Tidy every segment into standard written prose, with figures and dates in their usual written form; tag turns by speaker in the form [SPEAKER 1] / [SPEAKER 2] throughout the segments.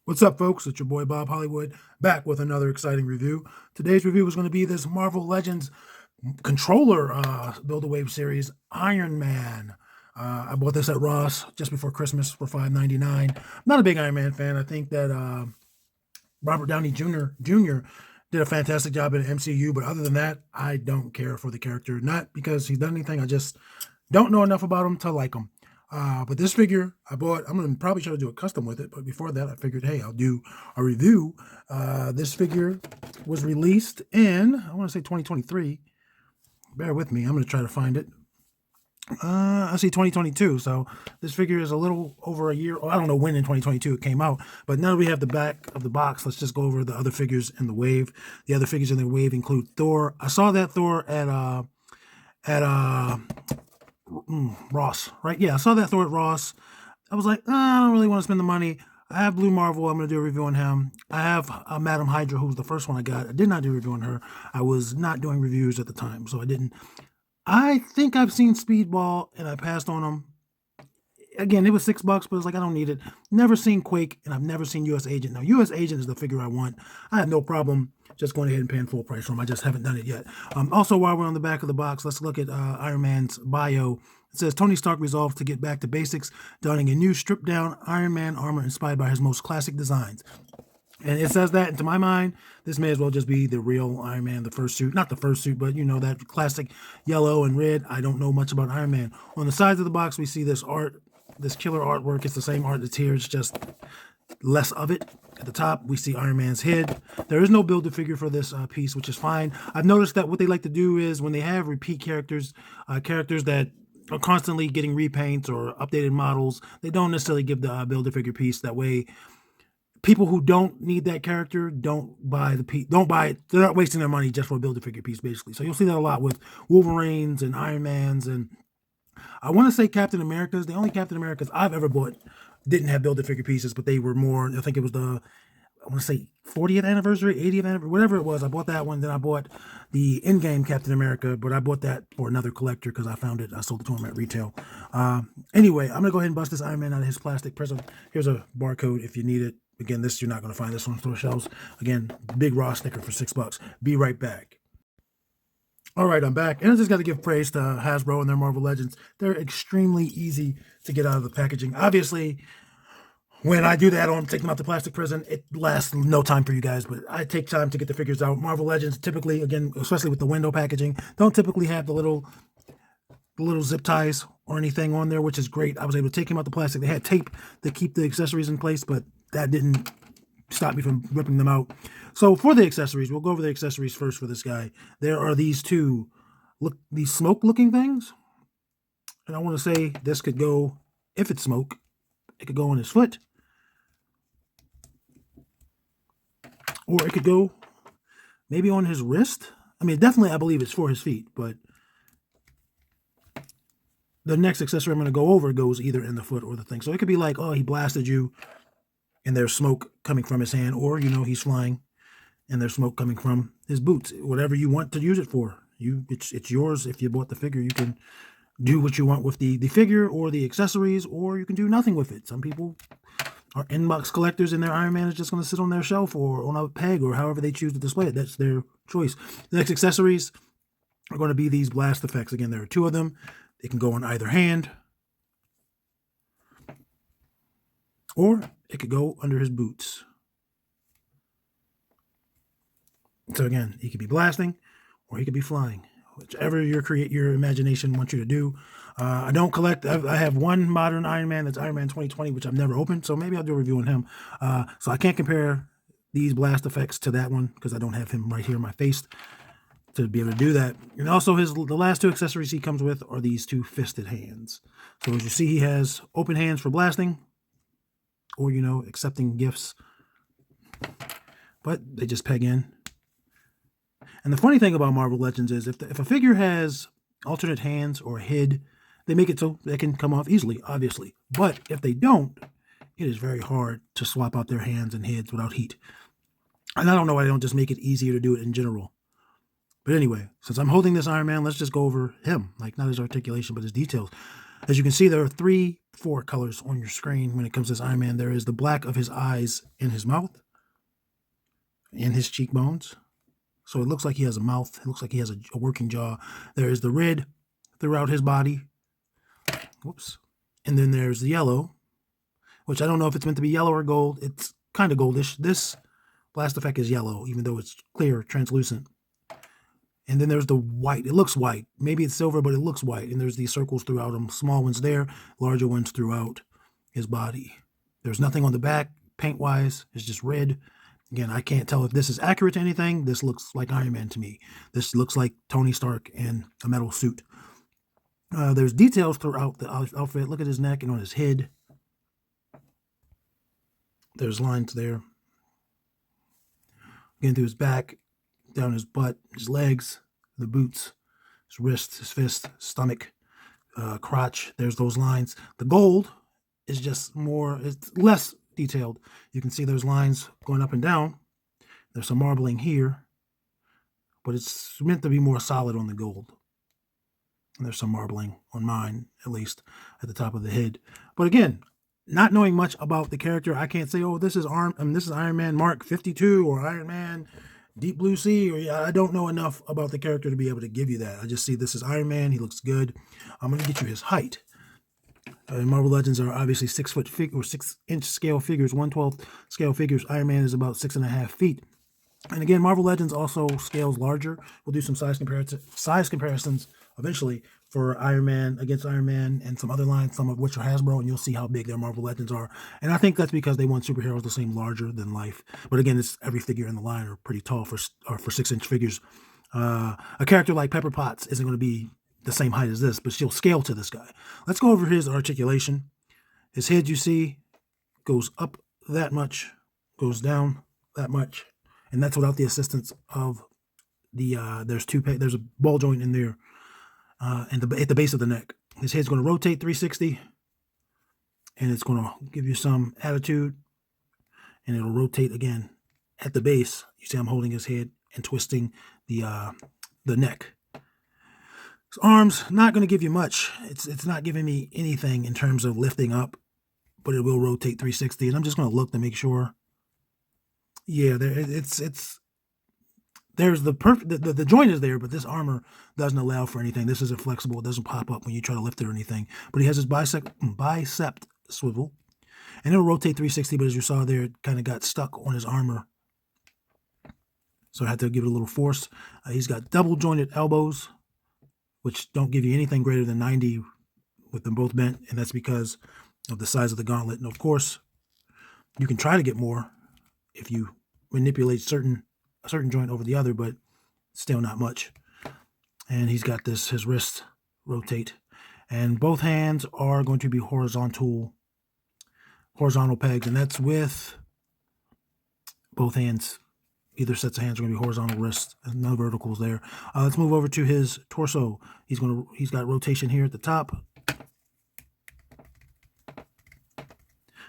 [SPEAKER 1] What's up, folks? It's your boy Bob Hollywood back with another exciting review. Today's review is going to be this Marvel Legends controller Build-A-Wave series, Iron Man. I bought this at Ross just before Christmas for $5.99. I'm not a big Iron Man fan. I think that Robert Downey Jr. did a fantastic job in the MCU, but other than that, I don't care for the character. Not because he's done anything, I just don't know enough about him to like him. But this figure I bought, I'm going to probably try to do a custom with it. But before that, I figured, hey, I'll do a review. This figure was released in, I want to say 2023. Bear with me. I'm going to try to find it. I see 2022. So this figure is a little over a year. I don't know when in 2022 it came out. But now that we have the back of the box, let's just go over the other figures in the wave. The other figures in the wave include Thor. I saw that Thor at Ross, right? Yeah, I saw that Thor at Ross. I was like, I don't really want to spend the money. I have Blue Marvel. I'm going to do a review on him. I have Madam Hydra, who was the first one I got. I did not do a review on her. I was not doing reviews at the time, so I didn't. I think I've seen Speedball, and I passed on them. Again, it was $6, but it's like, I don't need it. Never seen Quake, and I've never seen U.S. Agent. Now, U.S. Agent is the figure I want. I have no problem just going ahead and paying full price for them. I just haven't done it yet. Also, while we're on the back of the box, let's look at Iron Man's bio. It says, Tony Stark resolves to get back to basics, donning a new stripped-down Iron Man armor inspired by his most classic designs. And it says that, and to my mind, this may as well just be the real Iron Man, the first suit. Not the first suit, but, you know, that classic yellow and red. I don't know much about Iron Man. On the sides of the box, we see this art, this killer artwork. It's the same art that's here. It's just less of it. At the top, we see Iron Man's head. There is no Build-A-Figure for this piece, which is fine. I've noticed that what they like to do is when they have repeat characters, characters that are constantly getting repaints or updated models, they don't necessarily give the Build-A-Figure piece. That way, people who don't need that character don't buy the piece. Don't buy it. They're not wasting their money just for a Build-A-Figure piece, basically. So you'll see that a lot with Wolverines and Iron Mans, and I want to say Captain America's. The only Captain Americas I've ever bought didn't have Build-A-Figure pieces, but they were more, I think it was the, I want to say 40th anniversary, 80th anniversary, whatever it was. I bought that one. Then I bought the in-game Captain America, but I bought that for another collector because I found it. I sold it to him at retail. Anyway, I'm going to go ahead and bust this Iron Man out of his plastic prison. Here's a barcode if you need it. Again, this you're not going to find this on store shelves. Again, big raw sticker for $6. Be right back. All right, I'm back. And I just got to give praise to Hasbro and their Marvel Legends. They're extremely easy to get out of the packaging. Obviously, when I do that, take them out the plastic prison, it lasts no time for you guys, but I take time to get the figures out. Marvel Legends typically, again, especially with the window packaging, don't typically have the little zip ties or anything on there, which is great. I was able to take them out the plastic. They had tape to keep the accessories in place, but that didn't stop me from ripping them out. So for the accessories, we'll go over the accessories first for this guy. There are these two, these smoke-looking things. And I want to say this could go, if it's smoke, it could go on his foot. Or it could go maybe on his wrist. I mean, definitely I believe it's for his feet, but the next accessory I'm going to go over goes either in the foot or the thing. So it could be like, oh, he blasted you, and there's smoke coming from his hand, or, you know, he's flying and there's smoke coming from his boots. Whatever you want to use it for, it's yours. If you bought the figure, you can do what you want with the figure or the accessories, or you can do nothing with it. Some people are in-box collectors, and their Iron Man is just going to sit on their shelf or on a peg or however they choose to display it. That's their choice. The next accessories are going to be these blast effects. Again, there are two of them. They can go on either hand, or it could go under his boots. So again, he could be blasting, or he could be flying, whichever your imagination wants you to do. I don't collect. I have one modern Iron Man. That's Iron Man 2020, which I've never opened. So maybe I'll do a review on him. So I can't compare these blast effects to that one because I don't have him right here in my face to be able to do that. And also the last two accessories he comes with are these two fisted hands. So as you see, he has open hands for blasting, or, you know, accepting gifts, but they just peg in. And the funny thing about Marvel Legends is if a figure has alternate hands or head, they make it so they can come off easily, obviously. But if they don't, it is very hard to swap out their hands and heads without heat. And I don't know why they don't just make it easier to do it in general. But anyway, since I'm holding this Iron Man, let's just go over him. Like, not his articulation, but his details. As you can see, there are four colors on your screen when it comes to this Iron Man. There is the black of his eyes in his mouth, in his cheekbones. So it looks like he has a mouth. It looks like he has a working jaw. There is the red throughout his body. Whoops. And then there's the yellow, which I don't know if it's meant to be yellow or gold. It's kind of goldish. This blast effect is yellow, even though it's clear, translucent. And then there's the white. It looks white. Maybe it's silver, but it looks white. And there's these circles throughout him. Small ones there, larger ones throughout his body. There's nothing on the back, paint-wise. It's just red. Again, I can't tell if this is accurate to anything. This looks like Iron Man to me. This looks like Tony Stark in a metal suit. There's details throughout the outfit. Look at his neck and on his head. There's lines there. Again, through his back, down his butt, his legs, the boots, his wrist, his fist, stomach, crotch. There's those lines. The gold is just more, it's less detailed. You can see those lines going up and down. There's some marbling here, but it's meant to be more solid on the gold. And there's some marbling on mine, at least at the top of the head. But again, not knowing much about the character, I can't say, oh, this is Iron Man Mark 52 or Iron Man Deep Blue Sea, or I don't know enough about the character to be able to give you that. I just see this is Iron Man. He looks good. I'm going to get you his height. Marvel Legends are obviously 6 foot or 6 inch scale figures, 1/12 scale figures. Iron Man is about 6.5 feet. And again, Marvel Legends also scales larger. We'll do some size comparisons eventually for Iron Man against Iron Man and some other lines, some of which are Hasbro, and you'll see how big their Marvel Legends are. And I think that's because they want superheroes to seem larger than life. But again, it's every figure in the line are pretty tall for 6 inch figures. A character like Pepper Potts isn't going to be the same height as this, but she'll scale to this guy. Let's go over his articulation. His head, you see, goes up that much, goes down that much, and that's without the assistance of the there's a ball joint in there, and at the base of the neck. His head's going to rotate 360, and it's going to give you some attitude, and it'll rotate again at the base. You see, I'm holding his head and twisting the neck. His arms, not going to give you much. It's not giving me anything in terms of lifting up, but it will rotate 360, and I'm just going to look to make sure. Yeah, there's the joint is there, but this armor doesn't allow for anything. This isn't flexible. It doesn't pop up when you try to lift it or anything. But he has his bicep swivel, and it'll rotate 360. But as you saw there, it kind of got stuck on his armor, so I had to give it a little force. He's got double jointed elbows, which don't give you anything greater than 90 with them both bent, and that's because of the size of the gauntlet. And of course, you can try to get more if you manipulate a certain joint over the other, but still not much. And he's got his wrist rotate, and both hands are going to be horizontal pegs, and that's with both hands. Either sets of hands are going to be horizontal wrists, and no verticals there. Let's move over to his torso. He's got rotation here at the top.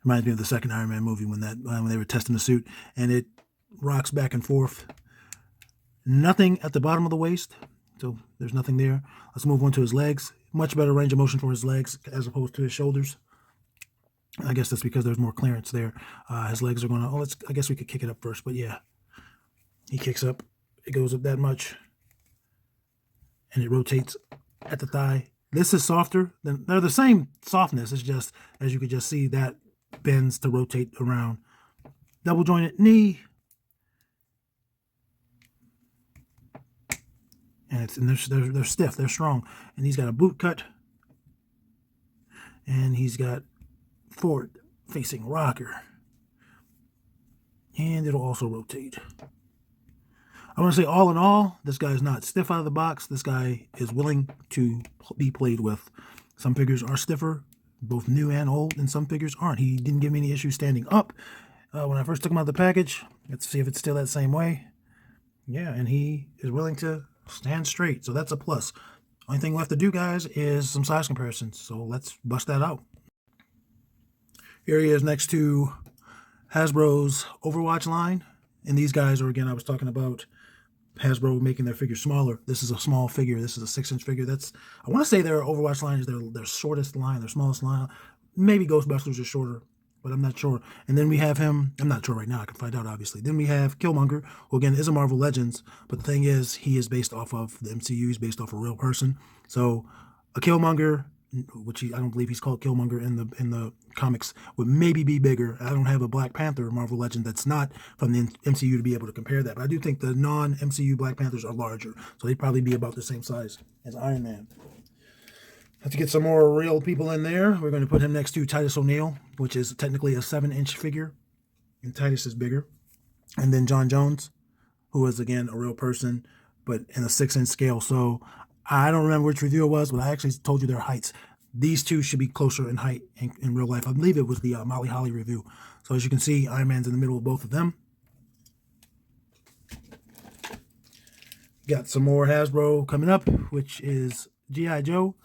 [SPEAKER 1] Reminds me of the second Iron Man movie when they were testing the suit, and it rocks back and forth. Nothing at the bottom of the waist, so there's nothing there. Let's move on to his legs. Much better range of motion for his legs as opposed to his shoulders. I guess that's because there's more clearance there. His legs are going to. I guess we could kick it up first, but yeah. He kicks up, it goes up that much, and it rotates at the thigh. This is softer. They're the same softness. It's just, as you could just see, that bends to rotate around. Double jointed knee. And they're stiff, they're strong. And he's got a boot cut. And he's got forward facing rocker. And it'll also rotate. I want to say, all in all, this guy's not stiff out of the box. This guy is willing to be played with. Some figures are stiffer, both new and old, and some figures aren't. He didn't give me any issues standing up when I first took him out of the package. Let's see if it's still that same way. Yeah, and he is willing to stand straight, so that's a plus. Only thing left to do, guys, is some size comparisons. So let's bust that out. Here he is next to Hasbro's Overwatch line. And these guys are, again, I was talking about Hasbro making their figure smaller. This is a small figure. This is a 6-inch figure. That's, I want to say their Overwatch line is their shortest line, their smallest line. Maybe Ghostbusters is shorter, but I'm not sure. And then we have him, I'm not sure right now, I can find out obviously. Then we have Killmonger, who again is a Marvel Legends, but the thing is, he is based off of the MCU, he's based off a real person. So a Killmonger, which I don't believe he's called Killmonger in the comics, would maybe be bigger. I don't have a Black Panther Marvel Legend that's not from the MCU to be able to compare that, but I do think the non-MCU Black Panthers are larger, so they'd probably be about the same size as Iron Man. Have to get some more real people in there. We're going to put him next to Titus O'Neil, which is technically a 7-inch figure, and Titus is bigger. And then John Jones, who is again a real person, but in a 6-inch scale. So I don't remember which review it was, but I actually told you their heights. These two should be closer in height in real life. I believe it was the Molly Holly review. So as you can see, Iron Man's in the middle of both of them. Got some more Hasbro coming up, which is G.I. Joe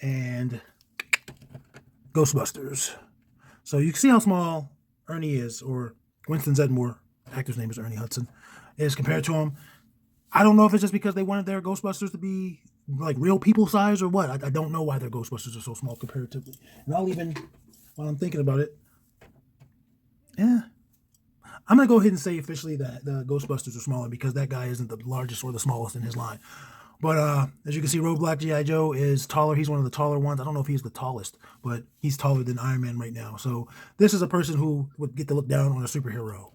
[SPEAKER 1] and Ghostbusters. So you can see how small Ernie is, or Winston Zedmore, actor's name is Ernie Hudson, is compared to him. I don't know if it's just because they wanted their Ghostbusters to be like real people size or what. I don't know why their Ghostbusters are so small comparatively. And I'll even, while I'm thinking about it, I'm going to go ahead and say officially that the Ghostbusters are smaller because that guy isn't the largest or the smallest in his line. But as you can see, Roadblock G.I. Joe is taller. He's one of the taller ones. I don't know if he's the tallest, but he's taller than Iron Man right now. So this is a person who would get to look down on a superhero.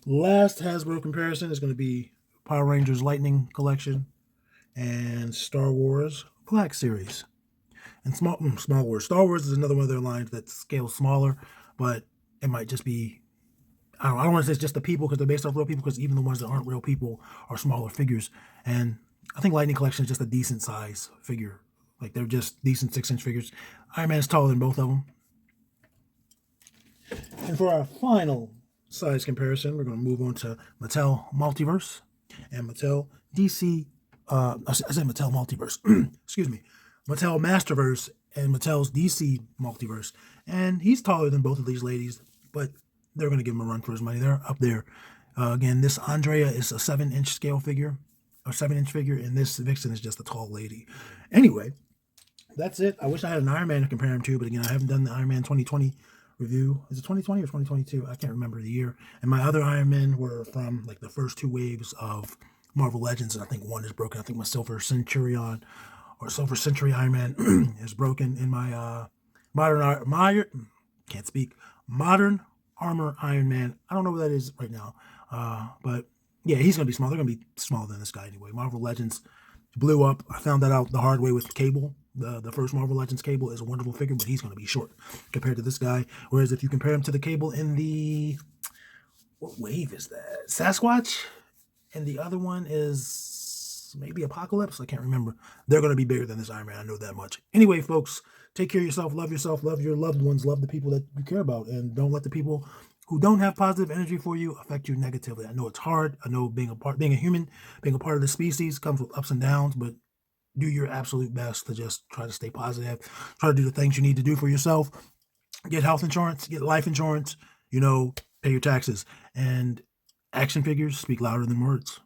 [SPEAKER 1] Last Hasbro comparison is going to be Power Rangers Lightning Collection and Star Wars Black Series. And Small Wars. Star Wars is another one of their lines that scales smaller, but it might just be, I don't want to say it's just the people because they're based off real people, because even the ones that aren't real people are smaller figures. And I think Lightning Collection is just a decent size figure. Like, they're just decent 6-inch figures. Iron Man's taller than both of them. And for our final size comparison, we're going to move on to Mattel Multiverse and Mattel DC, I said Mattel Multiverse, excuse me, Mattel Masterverse and Mattel's DC Multiverse. And he's taller than both of these ladies, but they're going to give him a run for his money. They're up there. Again, this Andrea is a 7-inch scale figure, or 7-inch figure, and this Vixen is just a tall lady. Anyway, that's it. I wish I had an Iron Man to compare him to, but again, I haven't done the Iron Man 2020 review. Is it 2020 or 2022? I can't remember the year. And my other Iron Men were from like the first 2 waves of Marvel Legends, and I think one is broken. I think my Silver Centurion or Silver Century Iron Man is broken in my Modern Armor Iron Man. I don't know what that is right now. But yeah, he's going to be small. They're going to be smaller than this guy anyway. Marvel Legends blew up. I found that out the hard way with Cable. The first Marvel Legends Cable is a wonderful figure, but he's going to be short compared to this guy. Whereas if you compare him to the Cable in the, what wave is that? Sasquatch? And the other one is maybe Apocalypse. I can't remember. They're going to be bigger than this Iron Man. I know that much. Anyway, folks, take care of yourself, love your loved ones, love the people that you care about, and don't let the people who don't have positive energy for you affect you negatively. I know it's hard. I know being a human, being a part of the species comes with ups and downs, but do your absolute best to just try to stay positive. Try to do the things you need to do for yourself. Get health insurance, get life insurance, pay your taxes. And action figures speak louder than words.